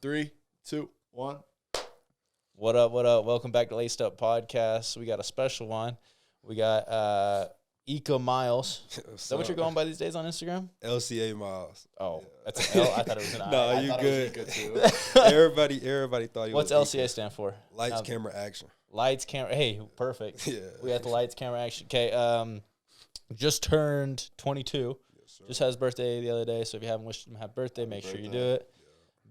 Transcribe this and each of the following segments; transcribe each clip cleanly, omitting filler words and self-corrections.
3, 2, 1. What up, what up? Welcome back to Laced Up Podcast. We got a special one. We got Eco Miles. Is that what you're going by these days on Instagram? LCA Miles. Oh, Yeah. that's an L? I thought it was an I. No, I you thought good. It was too. Everybody thought you What's was LCA stand for? Lights, camera, action. Lights, camera. Hey, perfect. Yeah. We got the lights, camera, action. Okay, just turned 22. Yes, Just had his birthday the other day, so if you haven't wished him happy birthday, make sure you do it.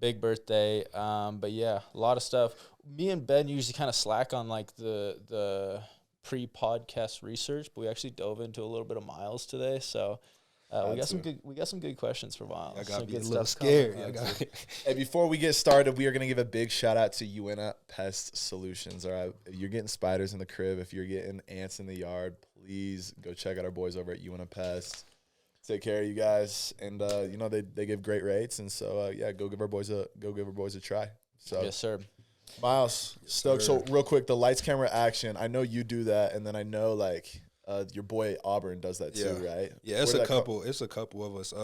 Big birthday. But yeah, a lot of stuff. Me and Ben usually kind of slack on like the pre-podcast research, but we actually dove into a little bit of Miles today. So we got some good questions for Miles. I got to be a good little stuff scared. coming. Hey, before we get started, we are going to give a big shout out to Ayna Pest Solutions. All right, if you're getting spiders in the crib, if you're getting ants in the yard, please go check out our boys over at Ayna Pest. Take care of you guys, and they give great rates, and so go give our boys a try. So Yes, sir. Miles, Yes, Stokes. sir. So real quick, the lights, camera, action. I know you do that, and then I know like your boy Auburn does that too, right? Yeah, it's a couple. It's a couple of us.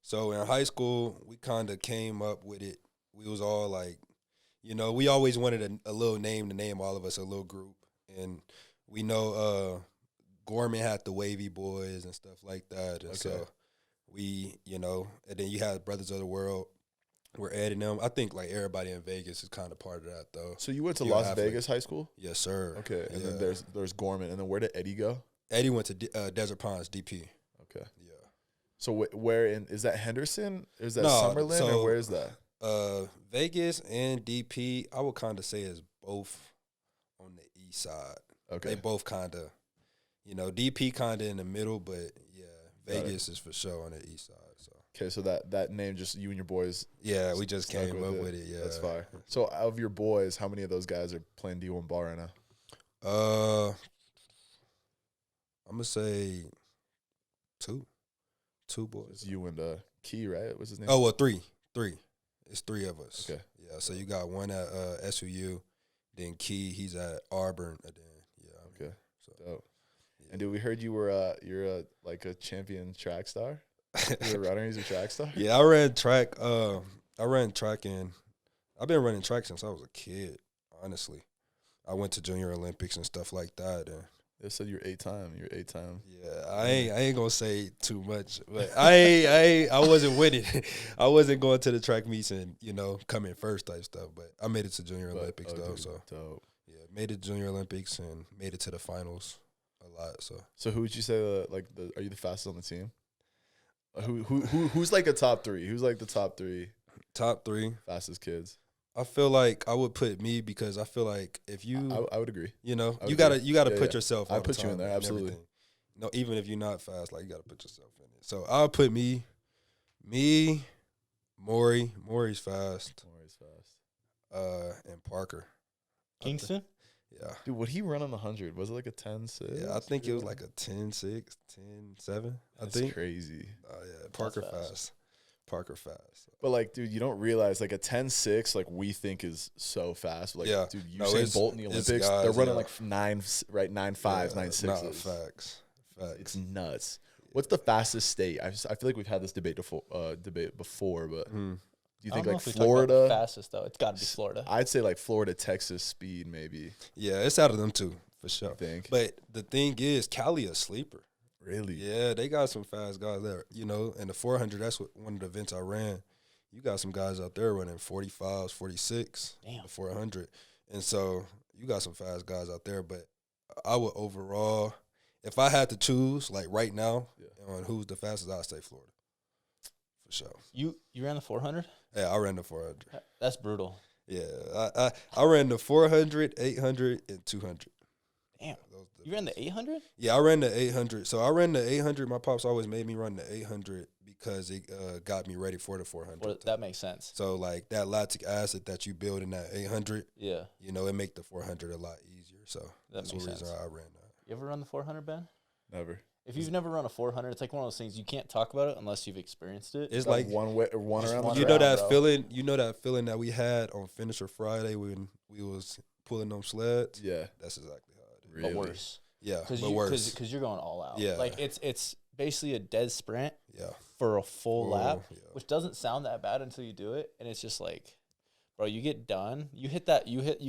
So in high school, we kind of came up with it. We was all like, we always wanted a little name to name all of us, a little group, and we know Gorman had the Wavy Boys and stuff like that, and so we, and then you had Brothers of the World. We're adding them. I think like everybody in Vegas is kind of part of that though. So you went to You're Las halfway. Vegas high school? Yes, sir. Okay, and Yeah. then there's Gorman, and then where did Eddie go? Eddie went to Desert Pines, DP. Okay, Yeah. so where is that Henderson? Is that No, Summerlin, so- or where is that? Vegas and DP, I would kind of say is both on the east side. Okay, They both kind of, DP kind of in the middle, but yeah, Got it. Vegas is for sure on the east side. So okay, so that name just you and your boys. yeah, we just Stuck came with up it. with it. Yeah, That's fire. So of your boys, how many of those guys are playing D1 ball right now? I'm gonna say two boys. It's you and Key, right? What's his name? Oh well, three. It's three of us. Okay. Yeah. So you got one at SUU, then Key. He's at Auburn, and then Okay. So Dope. yeah. And dude, we heard you were you're like a champion track star. You're a runner. He's a track star. Yeah, I ran track. And I've been running track since I was a kid. Honestly, I went to Junior Olympics and stuff like that. And They said you're 8-time. You're 8-time. yeah, I ain't gonna say too much, but I wasn't winning. I wasn't going to the track meets and coming first type stuff. But I made it to Junior Olympics though. Dude, So dope. yeah, made it to Junior Olympics and made it to the finals a lot. So So who would you say are you the fastest on the team? Who's like a top 3? Who's like the top 3 top 3. fastest kids? I feel like I would put me because I feel like if you I would agree. you would gotta agree. you gotta Yeah, put yeah. yourself. I'd all the put you in time there, and absolutely. everything. No, even if you're not fast, like you gotta put yourself in it. So I'll put me, Maury's fast, Morey's fast. and Parker. Kingston? Yeah. Dude, what he run on the 100? Was it like a 10-6? Yeah, I think it was like a 10-6, 10-7, I That's think. crazy. Yeah, Parker fast. fast. Parker fast. But like, dude, you don't realize like a 10-6, like we think is so fast. Like, Yeah. dude, No, Usain it's- Bolt in the it's Olympics, guys, they're running yeah. like 9.5s, 9.6s. Nah, facts. It's nuts. What's the fastest state? I feel like we've had this debate before, but Mm. do you I think don't know like if we talked about Florida? fastest though. It's got to be Florida. I'd say like Florida, Texas speed, maybe. Yeah, it's out of them two for I sure. think. But the thing is, Cali a sleeper. Really? Yeah, they got some fast guys there. And the 400, that's one of the events I ran. You got some guys out there running 45s, 46, Damn. the 400. And so you got some fast guys out there. But I would overall, if I had to choose, like right now, on who's the fastest, I'd say Florida. For sure. You ran the 400? Yeah, I ran the 400. That's brutal. Yeah, I ran the 400, 800, and 200. Damn. Those the You ran the 800? Yeah, I ran the 800. So I ran the 800. My pops always made me run the 800 because it got me ready for the 400. Well, that makes sense. So like that lactic acid that you build in that 800, Yeah. it make the 400 a lot easier. So that's makes one reason sense. I ran that. You ever run the 400, Ben? Never. If you've never run a 400, it's like one of those things you can't talk about it unless you've experienced it. It's Like like one way or one Just around. one the you track? know round, that bro. feeling. You know that feeling that we had on Finisher Friday when we was pulling them sleds. Yeah. That's exactly how it is. Really? But worse. Yeah, Because but worse. you're going all out. Yeah. Like it's basically a dead sprint Yeah. for a full lap, Yeah. which doesn't sound that bad until you do it, and it's just like, bro, you get done, you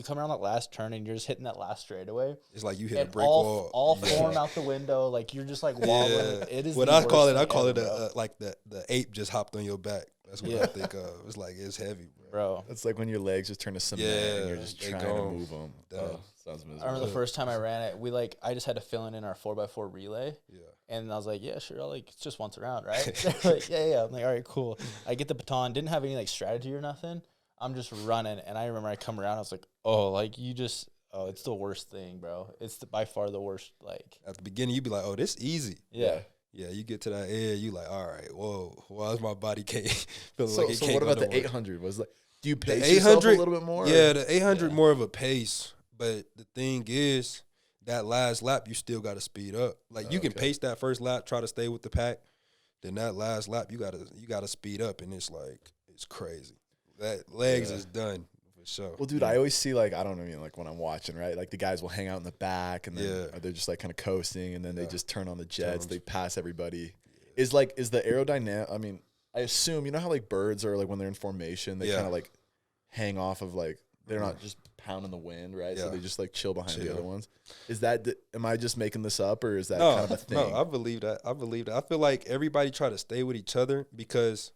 come around that last turn, and you're just hitting that last straightaway. It's like you hit And a brick wall. all form out the window, like you're just like wobbling. Yeah. It is. What the I worst call it, thing ever, bro. like the ape just hopped on your back. That's what I think of. It's like it's heavy, bro. It's like when your legs just turn to cement and you're just trying to move them. Oh, sounds miserable. I remember the first time I ran it, I just had to fill in our 4x4 relay. Yeah. And I was like, yeah, sure. It's just once around, right? They're like, yeah. I'm like, all right, cool. I get the baton. Didn't have any like strategy or nothing. I'm just running. And I remember I come around. I was like, it's the worst thing, bro. It's by far the worst. Like at the beginning, you'd be like, oh, this easy. Yeah. Yeah, you get to that end, you like, all right, whoa, why is my body feeling so, like it so can't what go about no the more? 800? Was like, do you pace yourself a little bit more? Yeah, the 800 more of a pace, but the thing is, that last lap you still got to speed up. Like you can pace that first lap, try to stay with the pack, then that last lap you gotta speed up, and it's like it's crazy. That legs is done. Sure. Well, dude, I always see like I don't know, like when I'm watching, right? Like the guys will hang out in the back, and then they're just like kind of coasting, and then they just turn on the jets. They pass everybody. Is the aerodynamic? I mean, I assume you know how like birds are like when they're in formation, they kind of like hang off of like they're not just pounding the wind, right? So they just like chill behind the other ones. Is that? Am I just making this up, or is that kind of a thing? No, I believe that. I feel like everybody try to stay with each other because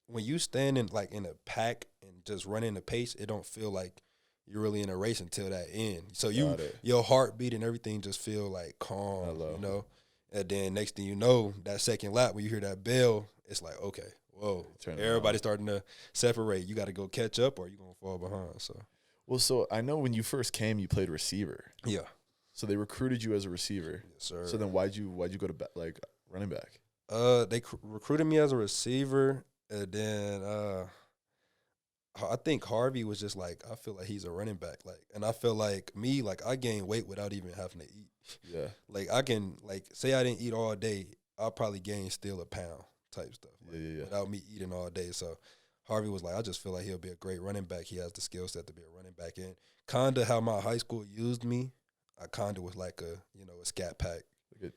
when you stand in like in a pack and just running the pace, it don't feel like you're really in a race until that end. So your heartbeat and everything just feel like calm, you know. And then next thing you know, that second lap when you hear that bell, it's like okay, whoa, everybody's starting to separate. You got to go catch up, or you're gonna fall behind. So I know when you first came, you played receiver. Yeah. So they recruited you as a receiver. Yes, sir. So then why'd you go to like running back? They recruited me as a receiver. And then I think Harvey was just like, I feel like he's a running back. Like, and I feel like me, like I gain weight without even having to eat. Yeah. Like I can, like, say I didn't eat all day, I'll probably gain still a pound type stuff. Like, without me eating all day. So Harvey was like, I just feel like he'll be a great running back. He has the skill set to be a running back. And kind of how my high school used me, I kind of was like a scat pack.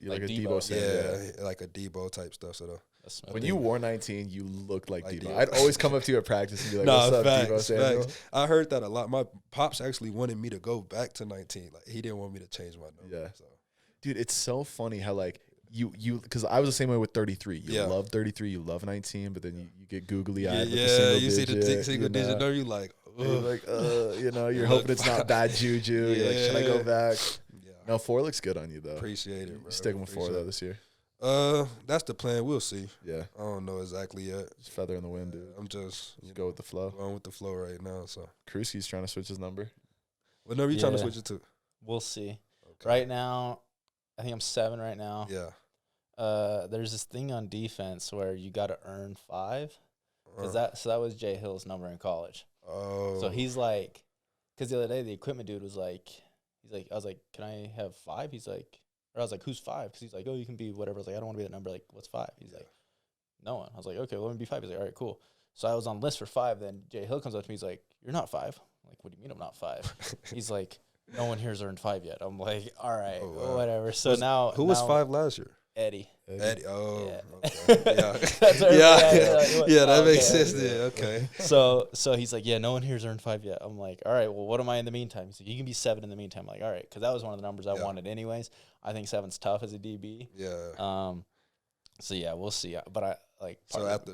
Like a Debo said. Yeah, like a Debo type stuff. So when you wore 19, you looked like Debo. I'd always come up to you at practice and be like, "What's up, Debo Samuel?" I heard that a lot. My pops actually wanted me to go back to 19. Like he didn't want me to change my number. Yeah. So. Dude, it's so funny how like you because I was the same way with 33. You love 33, you love 19, but then you get googly eyed with the single digit. See the single digit number, you like, you're like, you're hoping it's not bad juju. You're like, should I go back? Yeah. No, 4 looks good on you though. Appreciate it, bro. You're sticking with 4 though this year. That's the plan. We'll see. Yeah. I don't know exactly yet. Just feather in the wind, dude. I'm just go with the flow. Going with the flow right now. So Krusky's trying to switch his number. What number you trying to switch it to? We'll see. Okay. Right now, I think I'm 7 right now. Yeah. There's this thing on defense where you got to earn 5. That was Jay Hill's number in college. Oh. So he's like, because the other day the equipment dude was like, I was like, can I have 5? He's like, or I was like, who's 5? Because he's like, oh, you can be whatever. I was like, I don't want to be that number. Like, what's 5? He's like, no one. I was like, okay, well, let me be 5. He's like, all right, cool. So I was on list for 5. Then Jay Hill comes up to me. He's like, you're not 5. I'm like, what do you mean I'm not 5? He's like, no one here's earned 5 yet. I'm like, all right, whatever. So who was 5 last year? Eddie. Oh, yeah. Okay. Yeah. That makes sense. Yeah, okay. So he's like, yeah, no one here's earned 5 yet. I'm like, all right, well, what am I in the meantime? He's like, you can be 7 in the meantime. I'm like, all right, because that was one of the numbers I wanted anyways. I think 7's tough as a DB. Yeah. So yeah, we'll see. But I like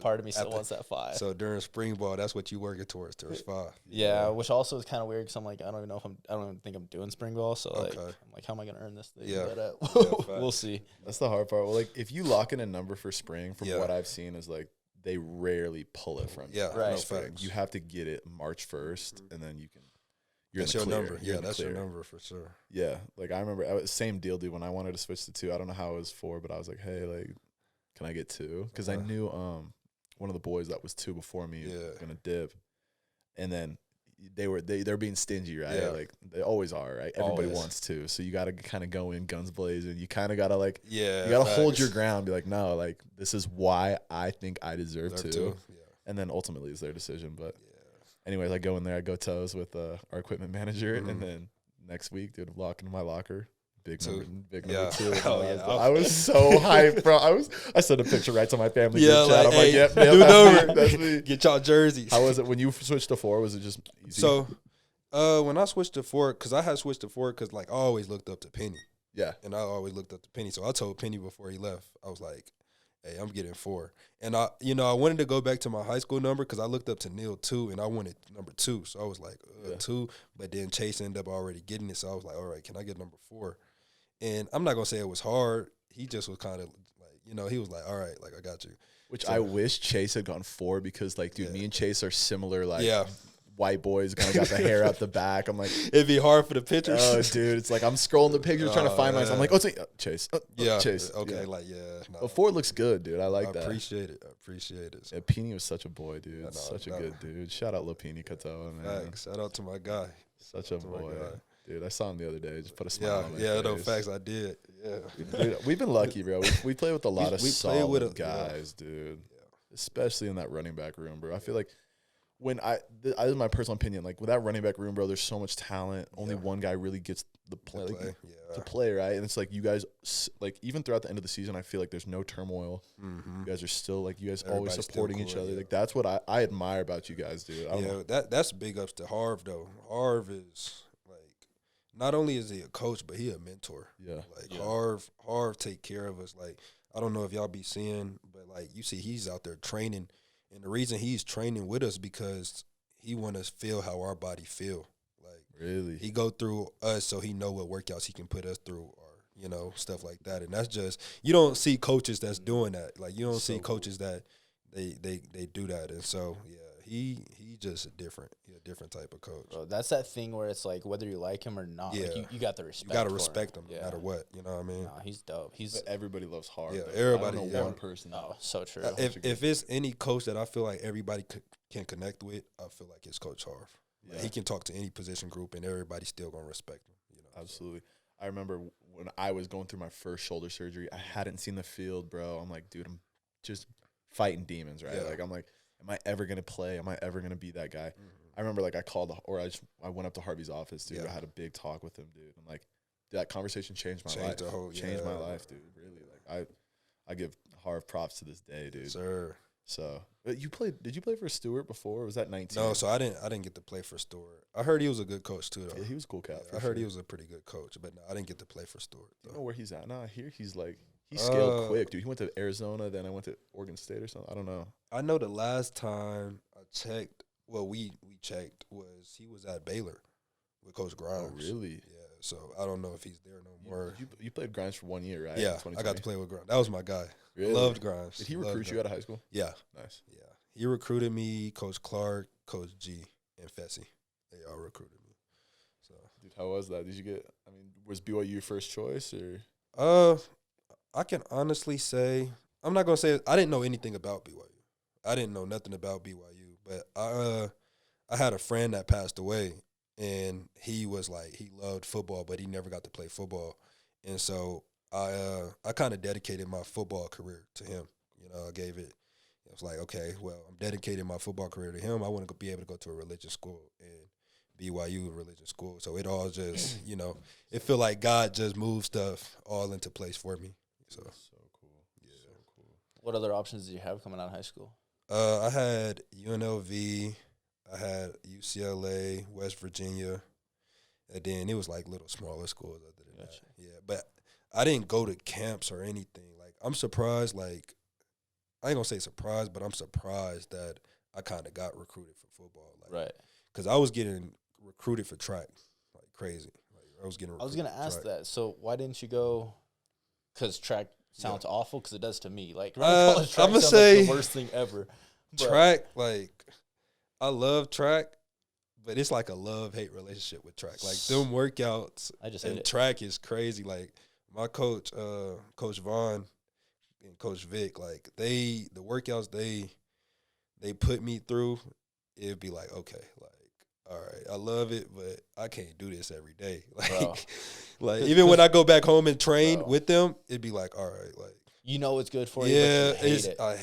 part of me still wants that 5. So during spring ball, that's what you working towards 5. Yeah, which also is kind of weird because I'm like, I don't even think I'm doing spring ball. So like, I'm like, how am I gonna earn this thing? Yeah. But, we'll see. That's the hard part. Well, like if you lock in a number for spring, from what I've seen, is like they rarely pull it from you. Yeah, right. You have to get it March 1st, and then you can. That's your number. Yeah, that's your number for sure. Yeah, like I remember, same deal, dude. When I wanted to switch to 2, I don't know how it was 4, but I was like, hey, like, can I get 2? Because I knew one of the boys that was 2 before me was gonna dip, and then they're being stingy, right? Yeah. Like they always are, right? Everybody wants 2, so you got to kind of go in guns blazing. You kind of got to like, you got to hold your ground. Be like, no, like this is why I think I deserve 2. Yeah. And then ultimately it's their decision. But anyways, I go in there, I go toes with our equipment manager, and then next week, dude, I'm locking my locker. big Two. number, big Yeah. number 2. Oh, No, yeah. I was so hyped, bro. I sent a picture right to my family Yeah, group chat. like, I'm like, hey, yep, new that's number. me, that's me. Get y'all jerseys. How was it when you switched to 4? Was it just easy? So, when I switched to 4, because I had switched to 4 because, like, I always looked up to Penny. yeah, And I always looked up to Penny. So I told Penny before he left, I was like, hey, I'm getting 4. And I wanted to go back to my high school number because I looked up to Neil 2 and I wanted number 2. So I was like, 2. But then Chase ended up already getting it. So I was like, all right, can I get number 4? And I'm not going to say it was hard. He just was kind of like, he was like, all right, like, I got you. which So- I wish Chase had gone 4 because, like, dude, me and Chase are similar, like, Yeah. white boys, kind of got the hair out the back. I'm like, It'd be hard for the pictures. oh, dude, it's like I'm scrolling the pictures trying to find myself. I'm like, oh, it's Chase. yeah. Chase. Okay, Yeah. like, yeah. Nah, But 4 looks good, dude. I like I that. appreciate it. I appreciate it. Yeah, Pini was such a boy, dude. Yeah, no, such a no. good dude. Shout out Lapini Katoa, man. Facts. Shout out to my guy. Such a to my boy. guy. Dude, I saw him the other day. Just put a smile Yeah, on my yeah, no, face. facts. I did. Yeah. Dude, we've been lucky, bro. We play with a lot of we play solid with guys, dude. Especially in that running back room, bro. I feel like when this is my personal opinion, like with that running back room, bro, there's so much talent. Only one guy really gets the play, to play, right? And it's like you guys, like even throughout the end of the season, I feel like there's no turmoil. Mm-hmm. You guys are still like you guys Everybody's always still supporting cool, each other. yeah. Like that's what I admire about you guys, dude. I don't know. That's big ups to Harve though. Harve is like, not only is he a coach, but he a mentor. Yeah. Like Harve take care of us. Like, I don't know if y'all be seeing, but like you see, he's out there training, and the reason he's training with us because he want to feel how our body feel. Like, Really? he go through us so he know what workouts he can put us through, or stuff like that. And that's just, you don't see coaches that's doing that. Like, you don't see coaches that they do that. And so he just a different type of coach. Bro, that's that thing where it's like whether you like him or not, Yeah. like you got the respect. You gotta for respect him Yeah. no matter what. You know what I mean? No, he's dope. He's But everybody loves Harve. Yeah, though. everybody, I don't yeah. know one person. oh, so true. If it's any coach that I feel like everybody can connect with, I feel like it's Coach Harve. Like, Yeah. he can talk to any position group, and everybody's still gonna respect him. Absolutely. I remember when I was going through my first shoulder surgery, I hadn't seen the field, bro. I'm like, dude, I'm just fighting demons, right? Yeah. Like, I'm like, am I ever going to play? Am I ever going to be that guy? I remember, like, I went up to Harvey's office, dude. Yeah. I had a big talk with him, dude. And, like, that conversation changed my life. Changed my life, dude. Really. Like, I give Harve props to this day, dude. Sir. So, did you play for Stewart before? Or was that 19? No, so I didn't get to play for Stewart. I heard he was a good coach too, though. Yeah, he was a cool cat. I heard he was a pretty good coach, but no, I didn't get to play for Stewart. Do you Though. know where he's at now? I hear he's like, he scaled quick, dude. He went to Arizona, then I went to Oregon State or something. I don't know. I know the last time I checked, well, we checked, was he was at Baylor with Coach Grimes. Oh, really? Yeah, so I don't know if he's there no more. You played Grimes for 1 year, right? Yeah, I got to play with Grimes. That was my guy. Really? Loved Grimes. Did he recruit you out of high school? Yeah. Nice. Yeah. He recruited me, Coach Clark, Coach G, and Fessy. They all recruited me. So, Dude, how was that? Did you get, was BYU your first choice or? I can honestly say, I'm not going to say, I didn't know anything about BYU. I didn't know nothing about BYU, but I had a friend that passed away, and he was like, he loved football, but he never got to play football. And so I kind of dedicated my football career to him. I gave it. It was like, okay, well, I'm dedicating my football career to him. I want to be able to go to a religious school, and BYU a religious school. So it all just, it feel like God just moved stuff all into place for me. So cool. Yeah. So cool. What other options did you have coming out of high school? I had UNLV, I had UCLA, West Virginia, and then it was like little smaller schools other than Gotcha. that. Yeah, but I didn't go to camps or anything. Like, I'm surprised, like, I ain't gonna say surprised, but I'm surprised that I kind of got recruited for football. Like, Right. Because I was getting recruited for track like crazy. Like, I was going to ask track. that. So why didn't you go? Because track sounds awful. Because it does to me. Like I'ma track sounds say like the worst thing ever. But Track, like, I love track, but it's like a love-hate relationship with track. Like, them workouts I just hate and it. track is crazy. Like, my coach, Coach Vaughn and Coach Vic, like, the workouts they put me through, it'd be like, okay, like, all right, I love it, but I can't do this every day. Bro. Like even when I go back home and train Bro. with them, it'd be like, all right, like, You know it's good for you. yeah, But you hate it. I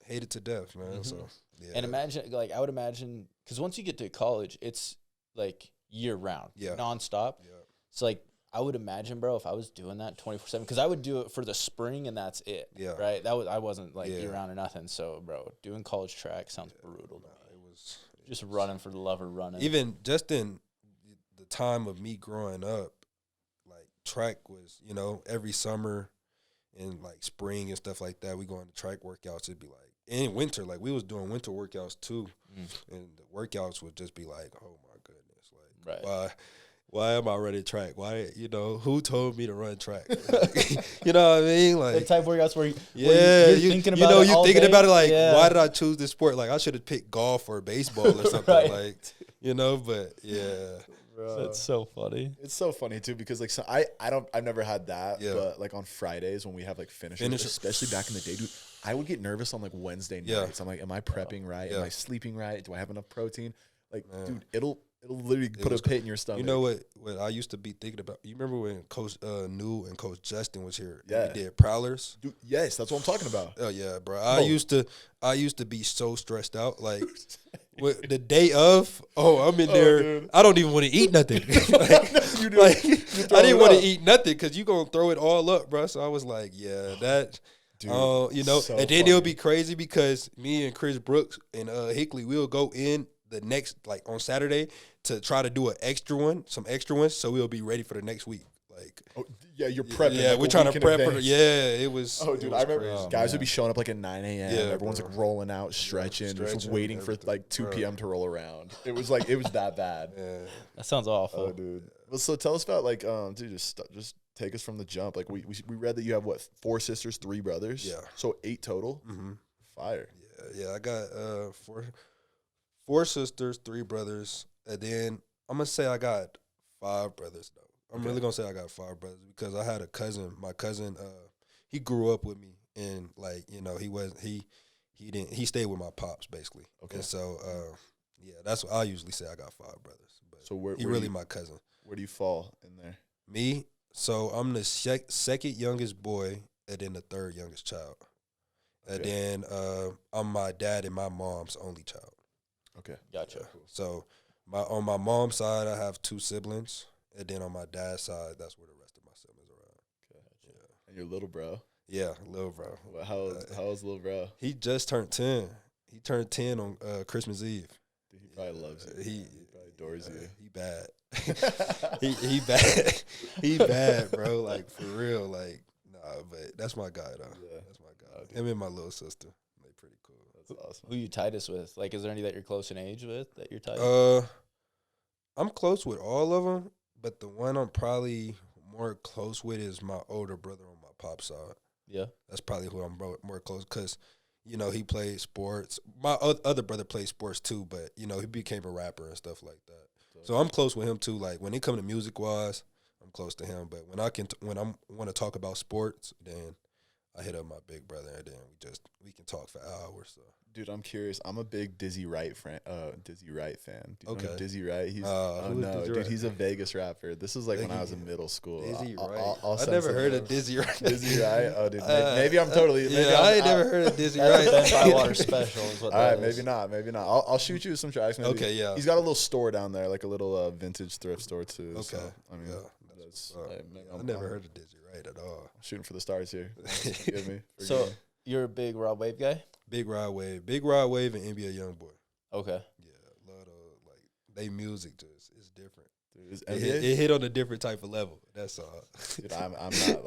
hate it to death, man. Mhm. So yeah, And imagine, like, I would imagine, because once you get to college, it's like year round, Yeah. nonstop. yeah, It's like I would imagine, bro, if I was doing that 24/7, because I would do it for the spring and that's it. Yeah. Right. I wasn't like year round or nothing. So, bro, doing college track sounds brutal. To me. It was Just running for the love of running. even just in the time of me growing up, like track was, you know, every summer and like spring and stuff like that, we go on the track workouts. It'd be like in winter, like we was doing winter workouts too, and the workouts would just be like, oh my goodness, like why am I running track? Why, you know, who told me to run track? You know what I mean? Like the type of workouts where you're thinking about you know, it you're all thinking day. about it like, why did I choose this sport? Like I should have picked golf or baseball or something, Right. like, you know. But yeah, Bro. That's so funny. It's so funny too because like I've never had that, but like on Fridays when we have like finishers, especially back in the day, dude, I would get nervous on like Wednesday nights. I'm like, am I prepping right? Am I sleeping right? Do I have enough protein? Like, dude, it'll literally put a pit in your stomach. You know what I used to be thinking about? You remember when Coach New and Coach Justin was here? Yeah, we did prowlers. Dude, yes, that's what I'm talking about. Oh yeah, bro. I used to be so stressed out, like. The day of, I'm in there. Dude. I don't even want to eat nothing. I didn't want to eat nothing because you gonna throw it all up, bro. So I was like, yeah, that, Dude, you know. so and then funny. it'll be crazy because me and Chris Brooks and Hickley, we'll go in the next, like on Saturday, to try to do some extra ones, so we'll be ready for the next week. Like, yeah, you're prepping. Yeah, like we're trying to prep for. It was. Oh, dude, I remember guys would be showing up like at 9 a.m. Yeah, Everyone's like rolling out, stretching, just waiting for like 2 p.m. to roll around. It was that bad. Yeah. That sounds awful. Oh, dude. Well, so tell us about like, dude, just take us from the jump. Like we read that you have 4 sisters, 3 brothers. Yeah. So 8 total. Mm-hmm. Fire. Yeah. I got 4 sisters, 3 brothers, and then I'm gonna say I got 5 brothers though. I'm really gonna say I got 5 brothers because I had a cousin. My cousin, he grew up with me, and like, you know, he stayed with my pops basically. Okay. And so yeah, that's what I usually say. I got 5 brothers, but so where really my cousin. Where do you fall in there? Me, so I'm the second youngest boy, and then the 3rd youngest child, and then I'm my dad and my mom's only child. Okay, gotcha. Yeah. So on my mom's side, I have 2 siblings. And then on my dad's side, that's where the rest of my siblings are at. Okay. Yeah. And your little bro? Yeah, little bro. Well, how old's little bro? He just turned 10. He turned 10 on Christmas Eve. Dude, he probably loves you. He probably adores you. He bad. he bad. He bad, bro. Like, for real. Like, nah, but that's my guy, though. Yeah. That's my guy. Him and my little sister. They pretty cool. That's awesome. Who you tightest with? Like, is there any that you're close in age with that you're tight? I'm close with all of them. But the one I'm probably more close with is my older brother on my pop's side. Yeah. That's probably who I'm more close because, you know, he played sports. My other brother played sports too, but, you know, he became a rapper and stuff like that. So I'm close with him too. Like, when it comes to music-wise, I'm close to him. But when I want to talk about sports, then I hit up my big brother, and then we can talk for hours. So. Dude, I'm curious. I'm a big Dizzy Wright fan. Do you know Okay. Dizzy Wright? He's Dizzy Wright? He's a Vegas rapper. This was like when I was in middle school. Dizzy Wright. I'll I never heard of Dizzy Wright. Dizzy Wright. Oh, dude, maybe I'm totally. Maybe I ain't never heard of Dizzy That's Wright. a Ben Bywater special. Is what All right, that is. maybe not. I'll shoot you some tracks. Maybe. Okay, yeah. He's got a little store down there, like a little vintage thrift store too. Okay. So, I mean, I never heard of Dizzy Wright at all. I'm shooting for the stars here. Forgive me. So you're a big Rob Wave guy? Big Rod Wave, and NBA Youngboy. Okay. Yeah, love those. Like, they music just is different. Dude, It hit on a different type of level. That's all. Dude, I'm not.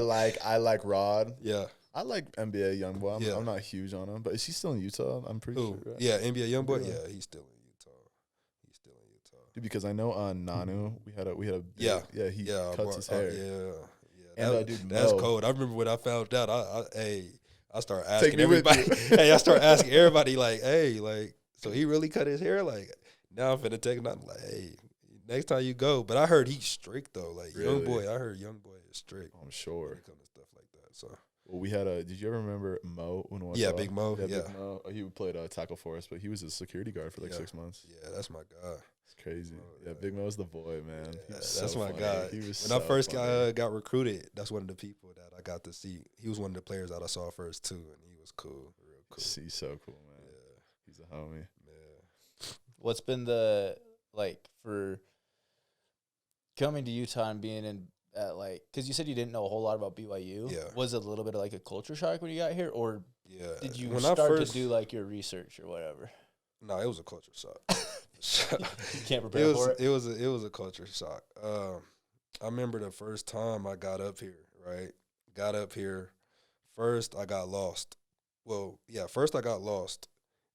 Like, I like Rod. Yeah. I like NBA Youngboy. I'm not huge on him, but is he still in Utah? I'm pretty sure. Right? Yeah, NBA Youngboy. Yeah, he's still in Utah. Dude, because I know on Nanu we had a big, he cuts his hair. And that's cold. I remember when I found out. I started asking me with everybody. I started asking everybody like, hey, like, so he really cut his hair? Like, now I'm finna take nothing. Like, hey, next time you go. But I heard he's strict though. Like, really? Youngboy, I heard Youngboy is strict. I'm sure. When it comes to stuff like that. So. Well, we had did you ever remember Mo? Yeah, Big Mo. Yeah. Big Mo. He played tackle for us, but he was a security guard for like 6 months. Yeah, that's my guy. It's crazy. Big Mo's the boy, man. Yeah, that's my guy. He was when I first got recruited, that's one of the people that I got to see. He was one of the players that I saw first too, and he was cool, real cool. He's so cool, man. Yeah, he's a homie. Yeah. What's been the, like, for coming to Utah and being in like, because you said you didn't know a whole lot about BYU. Yeah. Was it a little bit of like a culture shock when you got here, or did you when start to do like your research or whatever? No, it was a culture shock. You can't prepare for it. It was a culture shock. I remember the first time I got up here. Right, got up here. First, I got lost. Well, yeah, first I got lost,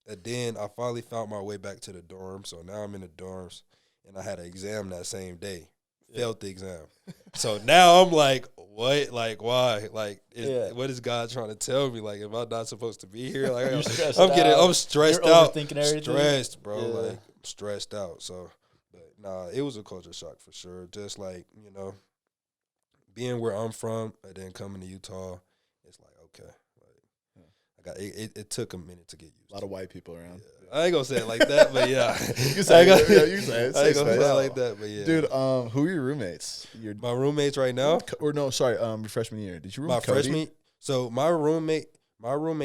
and then I finally found my way back to the dorm. So now I'm in the dorms, and I had an exam that same day. Failed the exam. So now I'm like, what? Like, why? Like, what is God trying to tell me? Like, am I not supposed to be here? Like, I'm stressed out. You're overthinking everything. Stressed, bro. Yeah. Like, stressed out. So, but nah, it was a culture shock for sure. Just like, being where I'm from and then coming to Utah, it's like, okay. It took a minute to get used. A lot of white people around. Yeah. I ain't gonna say it like that, but yeah. You can say it. Yeah, you can say it. I ain't gonna say it like that, but yeah. Dude, who are your roommates? My roommates right now? Or no, sorry, your freshman year. Did you room my Cody? freshman? So my roommate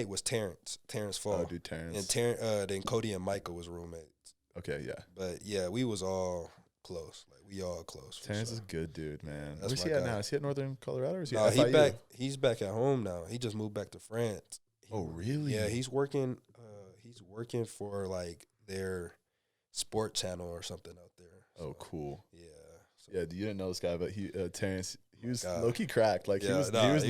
was Terrence Fall. Oh, dude, Terrence. And then Cody and Michael was roommates. Okay, yeah. But yeah, we was all close. Like we all close. Terrence is a good dude, man. That's Where's he at now? Is he at Northern Colorado or is he no, at FIU? He's back at home now. He just moved back to France. Oh, really? Yeah, he's working. He's working for like their sport channel or something out there. So, oh, cool. Yeah. So. Yeah, you didn't know this guy, but Terrence, he was God. low key cracked. Like he was nice.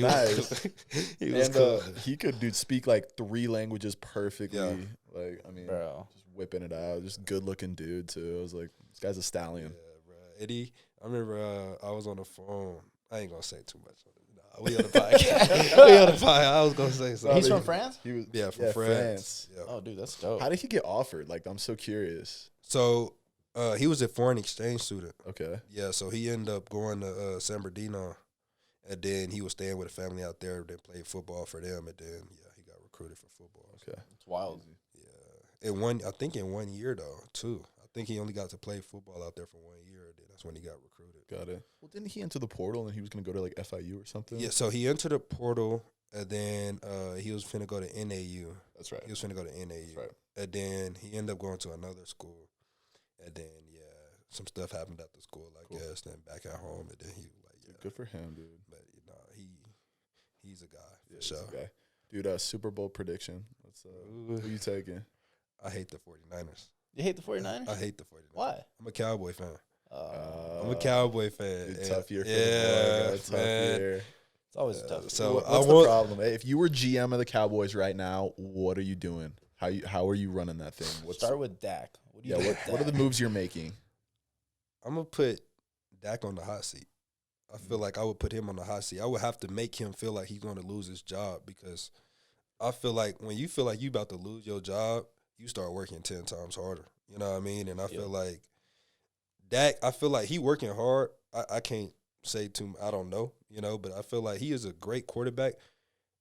He was And cool. he could speak like 3 languages perfectly. Yeah. Like I mean, Bro. just whipping it out. Just good looking dude too. I was like, this guy's a stallion. Yeah, bro. Eddie, I remember I was on the phone. I ain't gonna say too much on it. Nah, we on the podcast. We on the podcast. I was gonna say something. He's from France? He was from France. Yeah. Oh, dude, that's dope. How did he get offered? Like, I'm so curious. So he was a foreign exchange student. Okay. Yeah, so he ended up going to San Bernardino, and then he was staying with a family out there. They played football for them, and then he got recruited for football. Okay. It's wild. Yeah, I think in 1 year though too. I think he only got to play football out there for 1 year. Then that's when he got recruited. Got it. Well, didn't he enter the portal and he was going to go to like FIU or something? Yeah, so he entered the portal, and then he was finna go to NAU. That's right. He was finna go to NAU. That's right. And then he ended up going to another school. And then, some stuff happened at the school, I guess. Then back at home, and then he was like, Dude, good for him, dude. But, he's a guy, for He's sure. a guy. Dude, Super Bowl prediction. Let's, who you taking? I hate the 49ers. You hate the 49ers? I hate the 49ers. Why? I'm a Cowboy fan. I'm a Uh, Cowboy fan. Dude, tough year for yeah, the boy. Tough man. year. It's always a tough. So What's the problem? Hey, if you were GM of the Cowboys right now, what are you doing? How are you running that thing? Start with Dak. What do you do with what are the Dak? moves you're making? I'm going to put Dak on the hot seat. I feel like I would put him on the hot seat. I would have to make him feel like he's going to lose his job, because I feel like when you feel like you about to lose your job, you start working 10 times harder. You know what I mean? And I feel like Dak, I feel like he working hard. I can't say I don't know, but I feel like he is a great quarterback.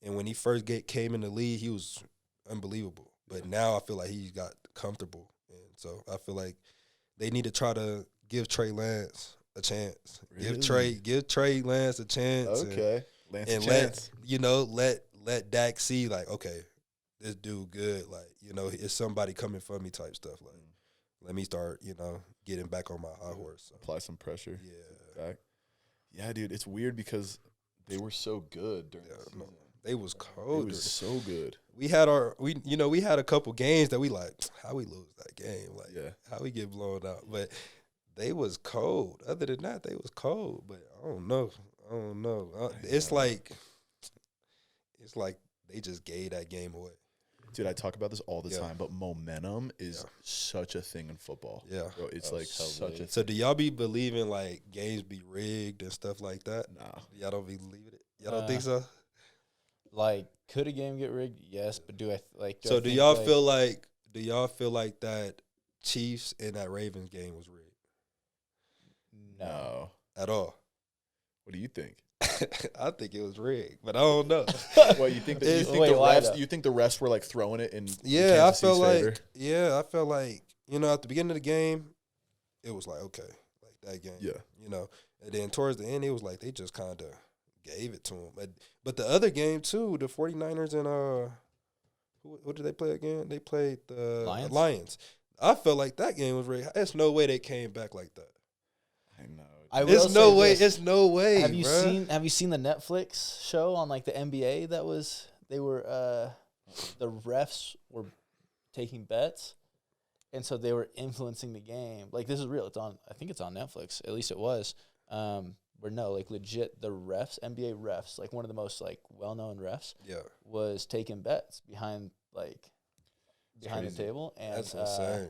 And when he first came in the league, he was unbelievable. But now I feel like he got comfortable. And so I feel like they need to try to give Trey Lance a chance. Really? Give Trey Lance a chance. Okay. Lance And a chance. let Dak see, like, okay, this dude good. Like, it's somebody coming for me type stuff. Like, let me start, getting back on my high horse. So. Apply some pressure. Yeah. Back. Yeah, dude, it's weird because they were so good during the season. They was cold. It was so good. We had a couple games that we like, how we lose that game? Like, how we get blown out? But they was cold. Other than that, they was cold. But I don't know. It's like they just gave that game away. Dude, I talk about this all the time, but momentum is such a thing in football. Yeah. Bro, it's like such a thing. So do y'all be believing like games be rigged and stuff like that? Nah. Y'all don't believe it? Y'all don't think so? Like, could a game get rigged? Yes, but do y'all feel like that Chiefs and that Ravens game was rigged? No. At all. What do you think? I think it was rigged, but I don't know. Well, you think you think the refs were like throwing it in? Yeah, Kansas City's favor? I felt like at the beginning of the game, it was like, okay, like that game. Yeah. And then towards the end, it was like they just kind of gave it to him. But the other game too, the 49ers and who did they play again? They played the Lions. I felt like that game was rigged. There's no way they came back like that. I know, I will It's no say way. this. It's no way. Have you bruh. seen the Netflix show on like the NBA they were the refs were taking bets, and so they were influencing the game. Like, this is real. I think it's on Netflix. At least it was. Where no, like, legit, the refs, NBA refs, like one of the most like well-known refs, Yeah, was taking bets behind the table, and that's insane.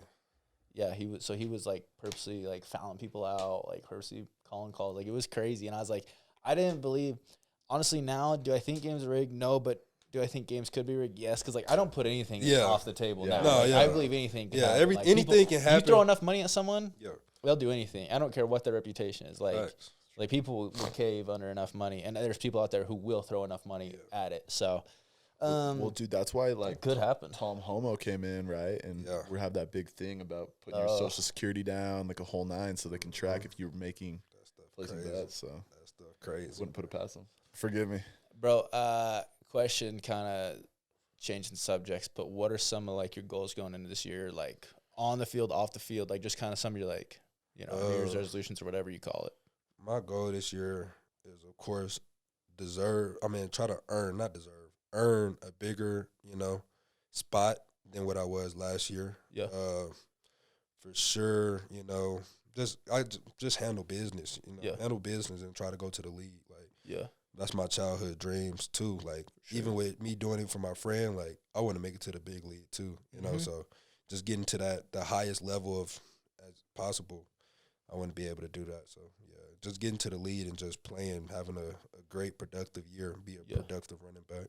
yeah, he was like purposely like fouling people out, like purposely calling calls. Like, it was crazy. And I was like, I didn't believe, honestly, now, do I think games are rigged? No, but do I think games could be rigged? Yes, because like I don't put anything off the table now. No, Like, yeah. I believe anything can happen. Like, anything can happen. You throw enough money at someone, Yeah, they'll do anything. I don't care what their reputation is. Like, facts. like people will cave under enough money, and there's people out there who will throw enough money at it. So, well, dude, that's why like it could happen. Tom Homo came in, right? And we have that big thing about putting your social security down, like a whole 9, so they can track if you're making placing bets. So that stuff crazy. Wouldn't put it past them. Forgive me, bro. Question, kind of changing subjects, but what are some of like your goals going into this year, like on the field, off the field, like just kind of some of your like, New Year's resolutions or whatever you call it? My goal this year is, of course, try to earn a bigger, spot than what I was last year. Yeah. For sure, just handle business, handle business and try to go to the league. Like, yeah, that's my childhood dreams too. Like, even with me doing it for my friend, like, I want to make it to the big league too, so just getting to the highest level of as possible. I want to be able to do that. So, yeah, just getting to the lead and just playing, having a great, productive year, be a productive running back.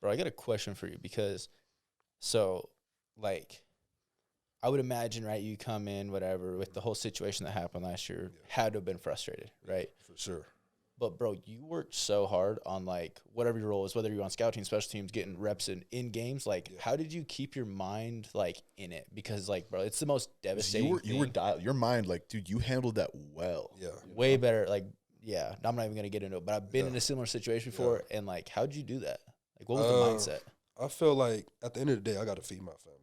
Bro, I got a question for you because, like, I would imagine, right, you come in, whatever, with the whole situation that happened last year, had to have been frustrated, right? For sure. But, bro, you worked so hard on, like, whatever your role is, whether you're on scout team, special teams, getting reps in games. Like, how did you keep your mind, like, in it? Because, like, bro, it's the most devastating thing. You were dialed. Your mind, like, dude, you handled that well. Yeah. Way better. Like, yeah, I'm not even going to get into it. But I've been in a similar situation before. And, like, how'd you do that? Like, what was the mindset? I feel like at the end of the day, I got to feed my family.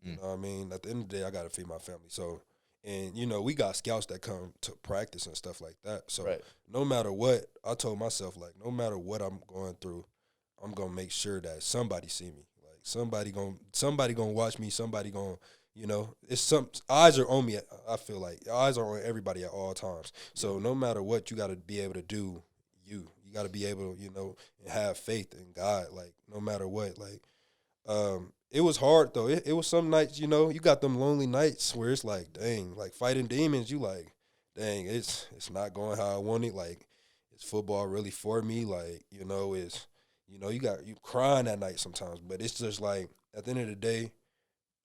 You know what I mean? At the end of the day, I got to feed my family. So, and, we got scouts that come to practice and stuff like that. So, no matter what, I told myself, like, no matter what I'm going through, I'm going to make sure that somebody see me. Like, somebody gonna watch me. Somebody going to, it's eyes are on me. I feel like eyes are on everybody at all times. So, no matter what, you got to be able to do you. You got to be able, and have faith in God, like, no matter what. Like, it was hard, though. It was some nights, you got them lonely nights where it's like, dang, like fighting demons, you like, dang, it's not going how I want it. Like, is football really for me? Like, you crying at night sometimes. But it's just like, at the end of the day,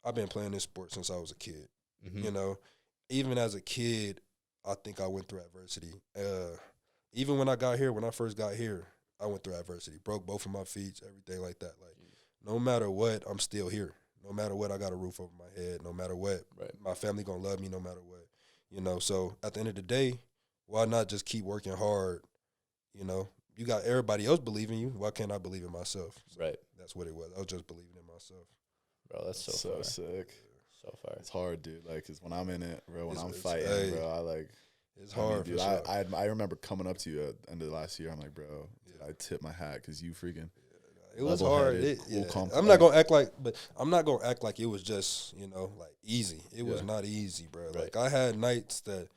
I've been playing this sport since I was a kid. Even as a kid, I think I went through adversity. Even when I first got here, I went through adversity. Broke both of my feet, everything like that. Like, no matter what, I'm still here. No matter what, I got a roof over my head. No matter what, my family going to love me no matter what. So at the end of the day, why not just keep working hard? You got everybody else believing you. Why can't I believe in myself? So that's what it was. I was just believing in myself. Bro, that's so far. Sick. So far. It's hard, dude. Like, because when I'm in it, bro, when I'm fighting, bro, I like. It's hard, dude. For sure. I remember coming up to you at the end of last year. I'm like, bro, I tip my hat because you freaking. It was hard. I'm not gonna act like it was just like easy. It was not easy, bro. Like, I had nights that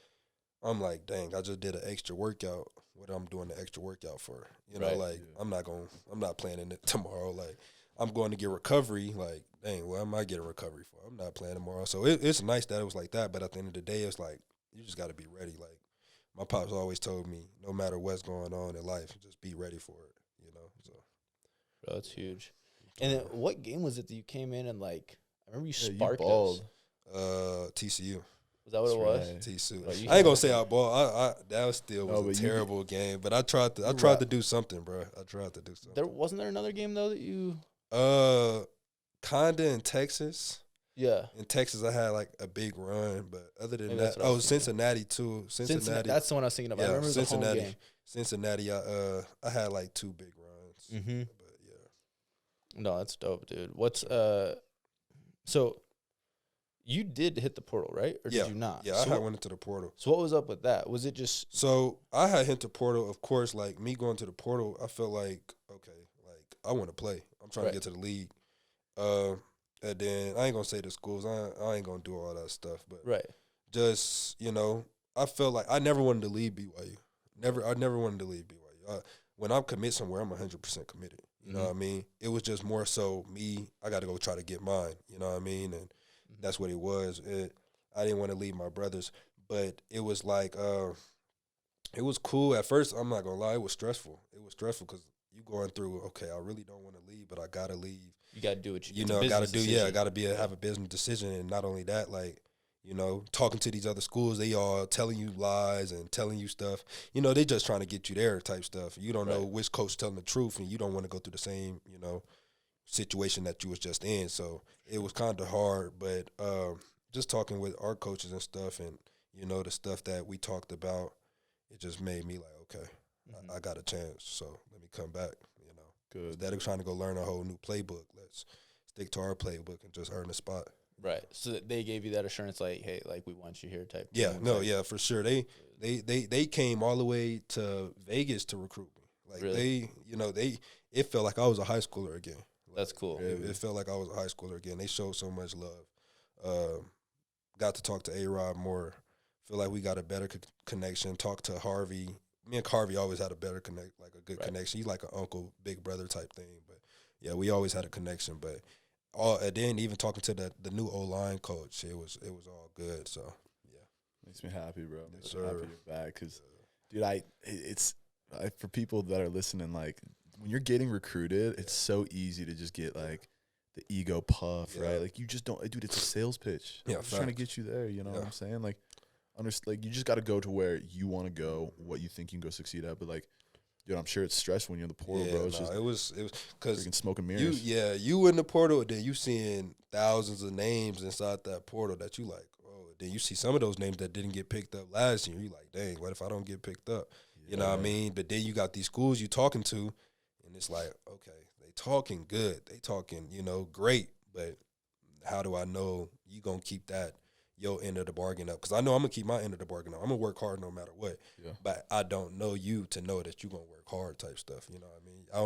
I'm like, dang, I just did an extra workout. What I'm doing the extra workout for? I'm not planning it tomorrow. Like, I'm going to get recovery. Like, dang, what am I getting recovery for? I'm not playing tomorrow. So it's nice that it was like that. But at the end of the day, it's like, you just got to be ready. Like, my pops always told me, no matter what's going on in life, just be ready for it. So. Bro, that's huge. And then what game was it that you came in and, like, I remember you sparked us. TCU. Was that what it was? TCU. Bro, I ain't gonna say I balled. That was a terrible game, but I tried to do something, bro. I tried to do something. Wasn't there another game though that you? Kinda in Texas. Yeah. In Texas, I had like a big run, but other than Maybe that, Cincinnati too. Cincinnati. That's the one I was thinking about. Yeah, I remember Cincinnati. the home game. Cincinnati. I had like 2 big runs. Mm-hmm. But yeah. No, that's dope, dude. What's so You did hit the portal, right? Or did you not? Yeah, I had went into the portal. So what was up with that? Was it just... So I had hit the portal. Of course, like, me going to the portal, I felt like, okay, like, I want to play. I'm trying to get to the league. And then I ain't going to say the schools. I ain't going to do all that stuff. But just, you know, I felt like I never wanted to leave BYU. I never wanted to leave BYU. When I'm commit somewhere, I'm 100% committed. You know what I mean? It was just more so me, I got to go try to get mine. You know what I mean? And that's what it was. I didn't want to leave my brothers. But it was like, it was cool. At first, I'm not going to lie, it was stressful. It was stressful because you going through, okay, I really don't want to leave, but I got to leave. You got to do what you know, got to do, I got to have a business decision. And not only that, like, you know, talking to these other schools, they all telling you lies and telling you stuff. You know, they just trying to get you there type stuff. You don't know which coach telling the truth, and you don't want to go through the same, you know, situation that you was just in. So it was kind of hard. But just talking with our coaches and stuff and, you know, the stuff that we talked about, it just made me like, okay, I got a chance. So let me come back, you know. Good. Instead of trying to go learn a whole new playbook, let's stick to our playbook and just earn a spot. Right. So they gave you that assurance, like, hey, like, we want you here type. Yeah, for sure. They came all the way to Vegas to recruit me. Like, really? It felt like I was a high schooler again. Like, that's cool. It felt like I was a high schooler again. They showed so much love. Got to talk to A-Rod more. Feel like we got a better connection. Talk to Harvey. Me and Harvey always had a better good connection. He's like an uncle, big brother type thing. But yeah, we always had a connection. But and then even talking to the new O-line coach, it was all good. So yeah, makes me happy, bro. Yes, Makes me happy you're back because, dude, it's for people that are listening, like, when you're getting recruited, it's so easy to just get like the ego puff, right? Like, you just don't, dude. It's a sales pitch. Yeah, I'm just trying to get you there. You know what I'm saying? Like, you just got to go to where you want to go, what you think you can go succeed at. But like, dude, I'm sure it's stressful when you're in the portal, bro. It was because smoke and mirrors. You in the portal, then you seeing thousands of names inside that portal that you like. Oh, then you see some of those names that didn't get picked up last year. You like, dang, what if I don't get picked up? You know what I mean? But then you got these schools you talking to, and it's like, okay, they talking good, they talking, you know, great, but how do I know you gonna keep that your end of the bargain up? Because I know I'm gonna keep my end of the bargain up. I'm gonna work hard no matter what. Yeah. But I don't know you to know that you're gonna work hard type stuff. You know what I mean? I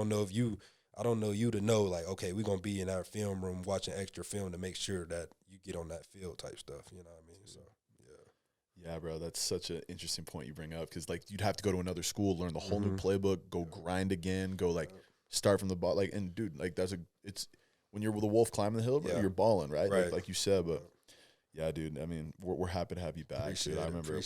don't know you to know, like, okay, we're gonna be in our film room watching extra film to make sure that you get on that field type stuff. You know what I mean? So yeah, bro, that's such an interesting point you bring up because, like, you'd have to go to another school, learn the whole new playbook, go grind again, go like start from the bottom. Like, and dude, like, it's when you're with a wolf climbing the hill, bro, you're balling, right? Like you said, but. Yeah, dude. I mean, we're happy to have you back, dude. I remember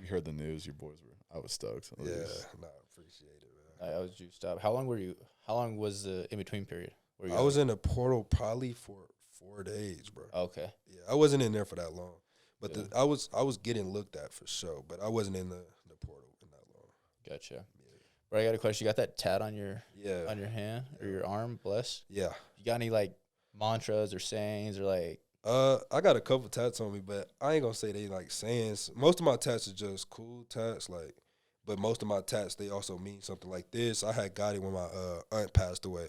we heard the news. Your boys were. I was stoked. I appreciate it, man. I was juiced up. How long was the in between period? I was in the portal probably for 4 days, bro. Okay. Yeah, I wasn't in there for that long, but I was getting looked at for sure, but I wasn't in the portal in that long. Gotcha. Yeah. Bro, I got a question. You got that tat on your hand or your arm? Bless. Yeah. You got any like mantras or sayings or like? I got a couple tats on me, but I ain't gonna say they like sayings. Most of my tats are just cool tats, like, but most of my tats, they also mean something. Like this, I had got it when my aunt passed away,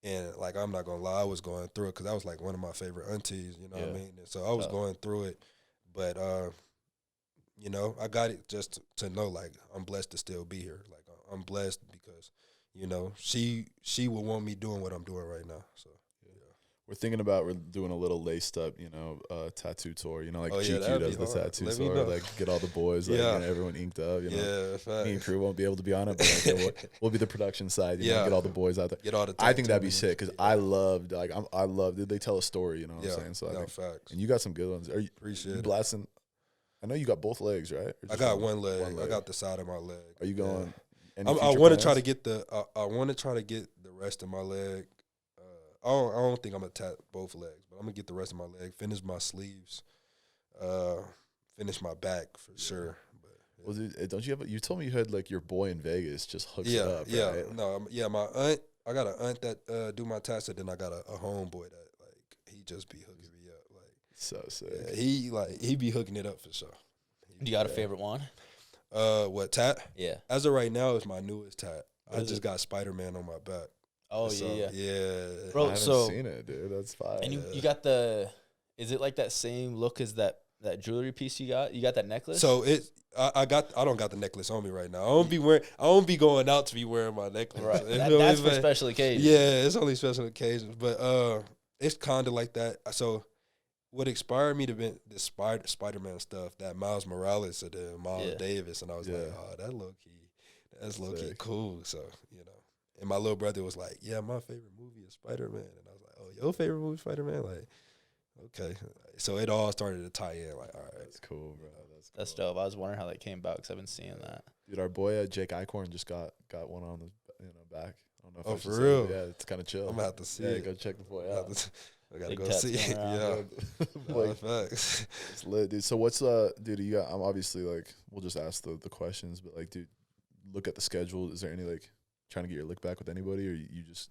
and like, I'm not gonna lie, I was going through it because that was like one of my favorite aunties, you know what I mean? And so I was going through it, but you know, I got it just to know, like, I'm blessed to still be here. Like, I'm blessed because, you know, she will want me doing what I'm doing right now. So. We're thinking about doing a little laced up, you know, tattoo tour. You know, like GQ does the tattoo tour. Like, get all the boys, like, and everyone inked up. You know, me and crew won't be able to be on it, but like, we'll be the production side. You know, get all the boys out there. Get all the. I think that'd be sick because I loved, like, I loved. They tell a story. You know what I'm saying? So I think, facts. And you got some good ones. Are you appreciate it. Blasting? I know you got both legs, right? I got one leg. I got the side of my leg. Are you going? I want to try to get I want to try to get the rest of my leg. I don't think I'm gonna tap both legs, but I'm gonna get the rest of my leg, finish my sleeves, finish my back for sure. But don't you have? You told me you had like your boy in Vegas just hooks it up. Right? No, my aunt. I got an aunt that do my tats, and then I got a homeboy that like he just be hooking me up. Like, so sick. Yeah, he be hooking it up for sure. You got a favorite one? What tat? Yeah. As of right now, it's my newest tat. I just got SpiderMan on my back. Oh, so, yeah. Yeah. Bro, I haven't seen it, dude. That's fire. And you got the, Is it like that same look as that jewelry piece you got? You got that necklace? So I don't got the necklace on me right now. I don't be going out to be wearing my necklace. Right. You That, feel me? that's for But- special occasions. Yeah, it's only special occasions, but it's kind of like that. So what inspired me to be the Spider-Man stuff, that Miles Morales and then Miles Davis, and I was like, oh, that's low key cool. So and my little brother was like, yeah, my favorite movie is Spider-Man, and I was like, oh, your favorite movie is Spider-Man, like. Okay, so it all started to tie in. Like, all right, That's cool, bro. That's dope. I was wondering how that came about because I've been seeing that. Dude, our boy Jake Eichhorn just got one on the back. I don't know if Oh, I should for say real? it. Yeah, it's kind of chill. I'm gonna have to see yeah, it. go check the boy I out. gotta Big go tats see it. going around. Yeah, Like, facts. it's lit, dude. So what's dude? You got? I'm obviously like, we'll just ask the questions, but like, dude, look at the schedule. Is there any like trying to get your lick back with anybody, or you just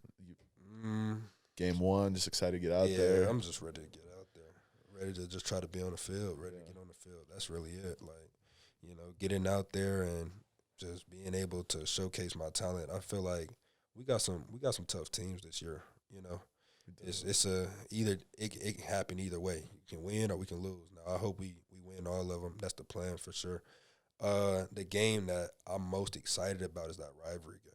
game one, just excited to get out there? I'm just ready to get out there, ready to just try to be on the field, ready to get on the field. That's really it. Like, getting out there and just being able to showcase my talent. I feel like we got some tough teams this year. It's either it can happen either way. You can win or we can lose. Now I hope we win all of them. That's the plan for sure. The game that I'm most excited about is that rivalry game.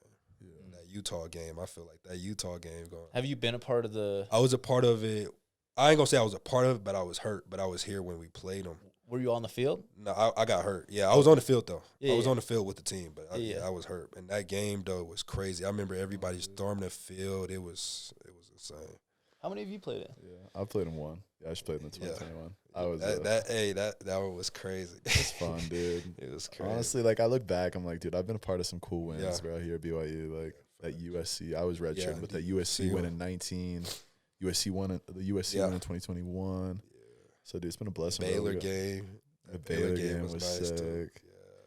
That Utah game. I feel like that Utah game going. Have you been a part of the? I was a part of it. I ain't gonna say I was a part of it, but I was hurt. But I was here when we played them. Were you on the field? No, I got hurt. Yeah, I was on the field though. Yeah, I was yeah. on the field with the team, but I was hurt. And that game though was crazy. I remember everybody storming the field. It was insane. How many of you played it? Yeah, I played in one. Yeah, I just played in the 2021. I was that one was crazy. it's fun, dude. It was crazy. Honestly, like I look back, I'm like, dude, I've been a part of some cool wins, Yeah. bro. Here at BYU, like at USC, I was redshirted, Yeah, but that USC win in 19. USC won in 2021. Yeah. So, dude, it's been a blessing. Baylor bro. game. The Baylor game was nice sick. too.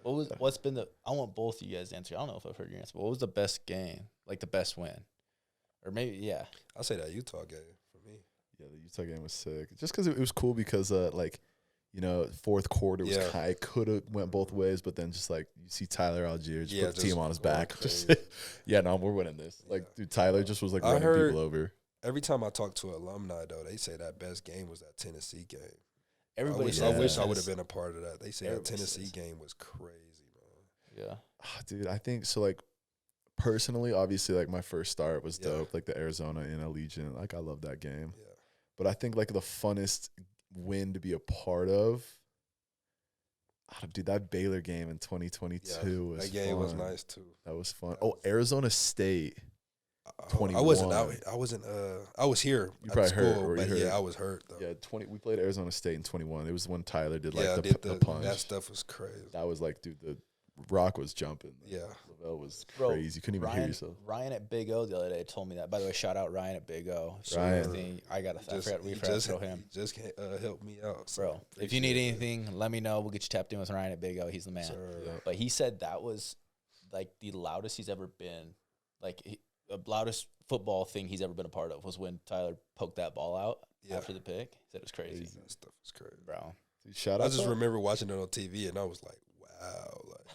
Yeah. What's been the? I want both of you guys to answer. I don't know if I've heard your answer. But what was the best game? Like the best win, or maybe I'll say that Utah game for me. Yeah, the Utah game was sick. Just because it was cool because, fourth quarter was it could have went both ways, but then just like you see Tyler Algier just put the team on his back. Just, we're winning this. Like, dude, Tyler just was like running people over. Every time I talk to alumni though, they say that best game was that Tennessee game. everybody. I wish I would have been a part of that. They say that Tennessee game was crazy, man. Yeah, Dude, I think so. Like personally, obviously, like my first start was dope. Like the Arizona in Allegiant, like I love that game. Yeah. But I think like the funnest win to be a part of, dude, that Baylor game in 2022 was that game fun. was nice too. That was fun. Arizona State. 21. I wasn't out. I was here. You at probably school, hurt. Were you but hurt? I was hurt though. Yeah, we played Arizona State in 21. It was when Tyler did like Yeah, the punch. that stuff was crazy. That was like, dude, the rock was jumping. Yeah. Lavelle was Bro, crazy. You couldn't even hear yourself. Ryan at Big O the other day told me that. By the way, shout out Ryan at Big O. Ryan. I forgot to throw him. Just help me out, so Bro, if you need anything, let me know. We'll get you tapped in with Ryan at Big O. He's the man. Sure. But he said that was like the loudest he's ever been. Like the loudest football thing he's ever been a part of was when Tyler poked that ball out after the pick. He said it was crazy. That stuff was crazy, Bro. Dude, shout out. I just remember watching it on TV and I was like, wow, like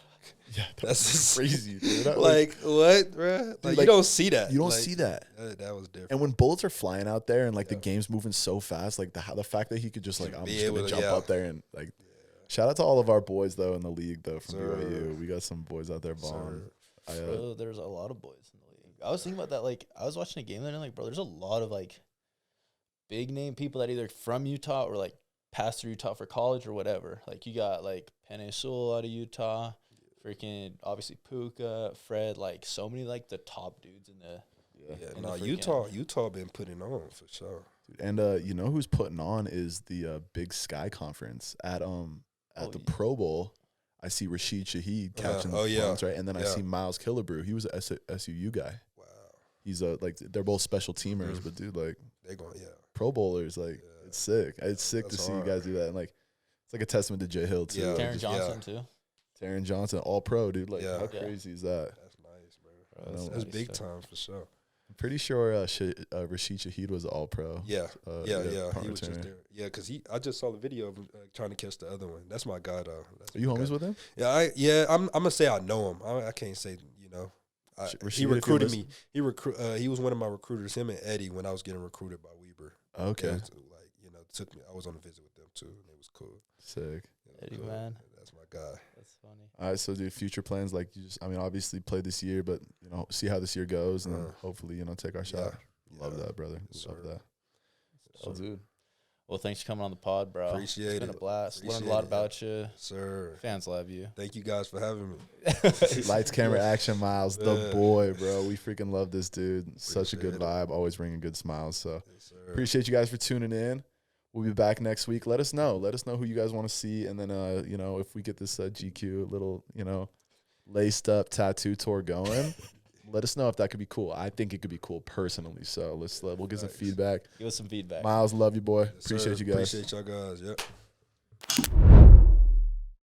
yeah, that's crazy, dude. like what, bro? Like you don't see that. You don't Like, see that. That was different. And when bullets are flying out there and like the game's moving so fast, like the fact that he could just like, I'm just gonna jump up there and like. Shout out to all of our boys though in the league though from BYU. We got some boys out there balling. Bro, there's a lot of boys in the league. I was thinking about that. Like, I was watching a game there and like, bro, there's a lot of like big name people that either from Utah or like passed through Utah for college or whatever. Like, you got like Penei Sewell out of Utah, freaking obviously Puka, Fred, like so many like the top dudes in the Utah been putting on for sure. And you know who's putting on is the Big Sky Conference at the Pro Bowl. I see Rashid Shaheed catching the punts, right? And then I see Miles Killebrew. He was an SUU guy. Wow. He's like they're both special teamers, but dude, like they're going Pro Bowlers, like it's sick. It's sick to see you guys do that. And like it's like a testament to J Hill too. Yeah. Taron Johnson too. Taron Johnson, all pro, dude. Like how crazy is that? That's nice, bro. That's big time for sure. I'm pretty sure Rashid Shaheed was all pro. Yeah, he was returner. just there. Yeah, because I just saw the video of him trying to catch the other one. That's my guy, though. Are you homies with him? Yeah, I'm gonna say I know him. I can't say he recruited me. He was one of my recruiters. Him and Eddie when I was getting recruited by Weber. Okay. I was on a visit with them too, and it was cool. Sick. Eddie, man. That's my guy. That's funny. All right, so dude, future plans, like you just, I mean, obviously play this year, but you know, see how this year goes, and then hopefully, you know, take our shot. Love that, brother. Love that. Oh, dude. Well, thanks for coming on the pod, bro. Appreciate It's been it. a blast. Appreciate Learned a lot it, about you. Sir. Fans love you. Thank you guys for having me. Lights, camera, action, Miles, the boy, bro. We freaking love this dude. Such a good vibe. Always bringing good smiles. So appreciate you guys for tuning in. We'll be back next week. Let us know. Let us know who you guys want to see, and then you know, if we get this GQ little, you know, laced up tattoo tour going. Let us know if that could be cool. I think it could be cool personally. So we'll get some feedback. Give us some feedback. Miles, love you, boy. Yes, Appreciate you guys. Appreciate y'all guys. Yep.